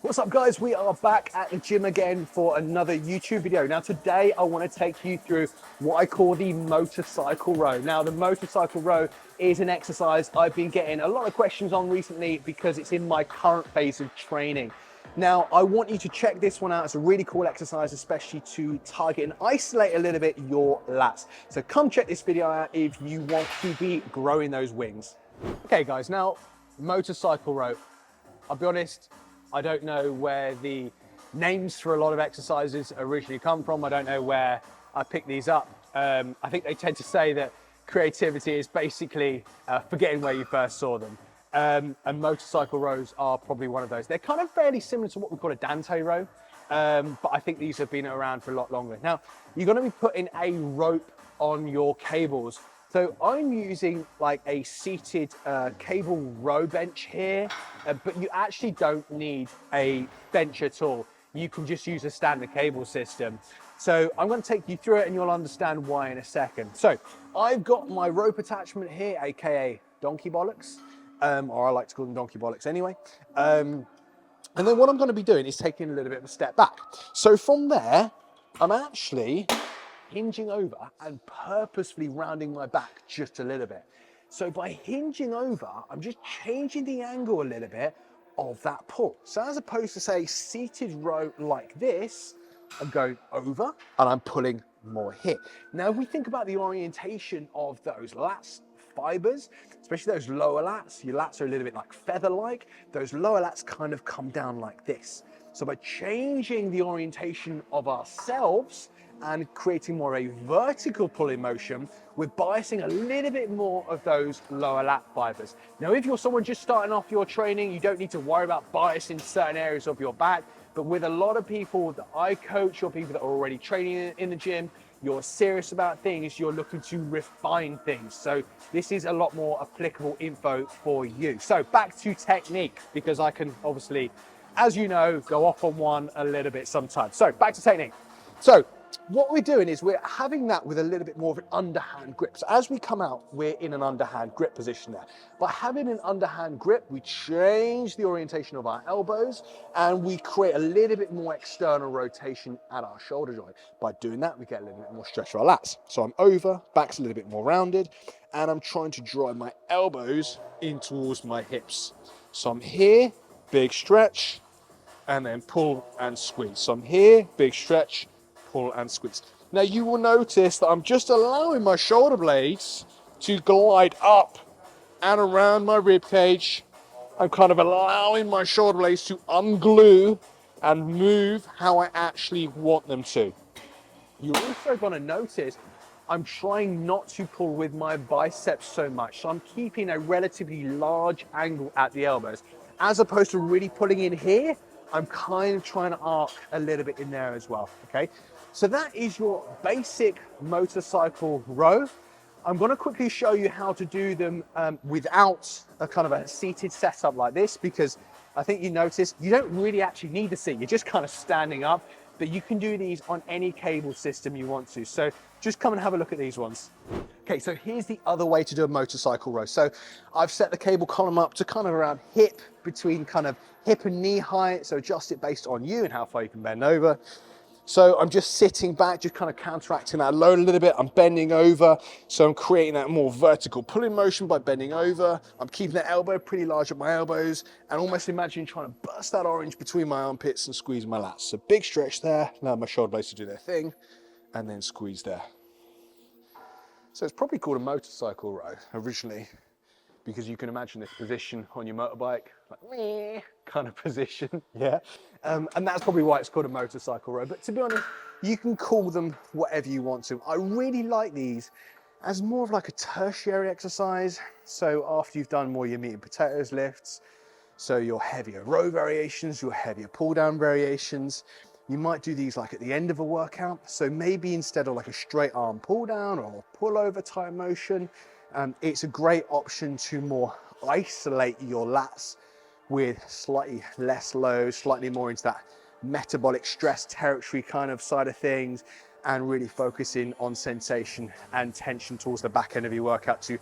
What's up guys, we are back at the gym again for another YouTube video. Now today I want to take you through what I call the motorcycle row. Now the motorcycle row is an exercise I've been getting a lot of questions on recently because it's in my current phase of training. Now I want you to check this one out. It's a really cool exercise, especially to target and isolate a little bit your lats. So come check this video out if you want to be growing those wings. Okay guys, now motorcycle row. I'll be honest, I don't know where the names for a lot of exercises originally come from. I don't know where I picked these up. I think they tend to say that creativity is basically forgetting where you first saw them. And motorcycle rows are probably one of those. They're kind of fairly similar to what we call a Dante row, but I think these have been around for a lot longer. Now, you're gonna be putting a rope on your cables. So I'm using like a seated cable row bench here, but you actually don't need a bench at all. You can just use a standard cable system. So I'm going to take you through it and you'll understand why in a second. So I've got my rope attachment here, AKA donkey bollocks, or I like to call them donkey bollocks anyway. And then what I'm going to be doing is taking a little bit of a step back. So from there, I'm actually hinging over and purposefully rounding my back just a little bit. So by hinging over, I'm just changing the angle a little bit of that pull. So as opposed to say seated row like this, I'm going over and I'm pulling more here. Now, if we think about the orientation of those lats fibers, especially those lower lats, your lats are a little bit like feather-like, those lower lats kind of come down like this. So by changing the orientation of ourselves and creating more a vertical pulling motion, we're biasing a little bit more of those lower lat fibers. Now, if you're someone just starting off your training, you don't need to worry about biasing certain areas of your back, but with a lot of people that I coach or people that are already training in the gym, you're serious about things, you're looking to refine things. So this is a lot more applicable info for you. So back to technique, because I can obviously, as you know, go off on one a little bit sometimes. So back to technique. So what we're doing is we're having that with a little bit more of an underhand grip. So as we come out, we're in an underhand grip position there. By having an underhand grip, we change the orientation of our elbows and we create a little bit more external rotation at our shoulder joint. By doing that, we get a little bit more stretch for our lats. So I'm over, back's a little bit more rounded, and I'm trying to drive my elbows in towards my hips. So I'm here, big stretch, and then pull and squeeze. So I'm here, big stretch, pull and squeeze. Now you will notice that I'm just allowing my shoulder blades to glide up and around my rib cage. I'm kind of allowing my shoulder blades to unglue and move how I actually want them to. You're also going to notice I'm trying not to pull with my biceps so much. So I'm keeping a relatively large angle at the elbows. As opposed to really pulling in here, I'm kind of trying to arc a little bit in there as well, okay? So that is your basic motorcycle row. I'm going to quickly show you how to do them without a kind of a seated setup like this, because I think you notice you don't really actually need the seat. You're just kind of standing up, but you can do these on any cable system you want to. So just come and have a look at these ones. Okay, so here's the other way to do a motorcycle row. So I've set the cable column up to kind of around hip, between kind of hip and knee height. So adjust it based on you and how far you can bend over. So I'm just sitting back, just kind of counteracting that load a little bit. I'm bending over, so I'm creating that more vertical pulling motion by bending over. I'm keeping the elbow pretty large at my elbows, and almost imagine trying to burst that orange between my armpits and squeeze my lats. So big stretch there, allow my shoulder blades to do their thing, and then squeeze there. So it's probably called a motorcycle row originally, because you can imagine this position on your motorbike, like meh kind of position, yeah. And that's probably why it's called a motorcycle row. But to be honest, you can call them whatever you want to. I really like these as more of like a tertiary exercise. So after you've done more your meat and potatoes lifts, so your heavier row variations, your heavier pull down variations, you might do these like at the end of a workout. So maybe instead of like a straight arm pull down or pull over type motion, it's a great option to more isolate your lats with slightly less load, slightly more into that metabolic stress territory kind of side of things, and really focusing on sensation and tension towards the back end of your workout to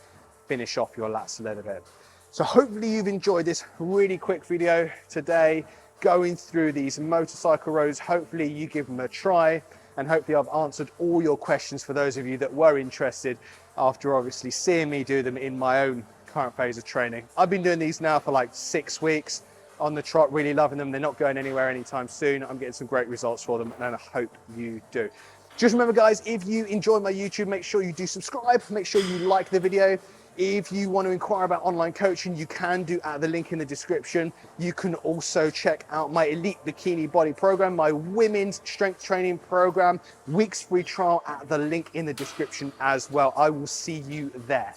finish off your lats a little bit. So hopefully you've enjoyed this really quick video today. going through these motorcycle rows. Hopefully you give them a try, and hopefully I've answered all your questions for those of you that were interested after obviously seeing me do them in my own current phase of training. I've been doing these now for like 6 weeks on the trot, really loving them. They're not going anywhere anytime soon. I'm getting some great results for them, and I hope you do. Just remember, guys, if you enjoy my YouTube, make sure you do subscribe, make sure you like the video. If you want to inquire about online coaching, you can do at the link in the description. You can also check out my Elite Bikini Body program, my women's strength training program, weeks free trial at the link in the description as well. I will see you there.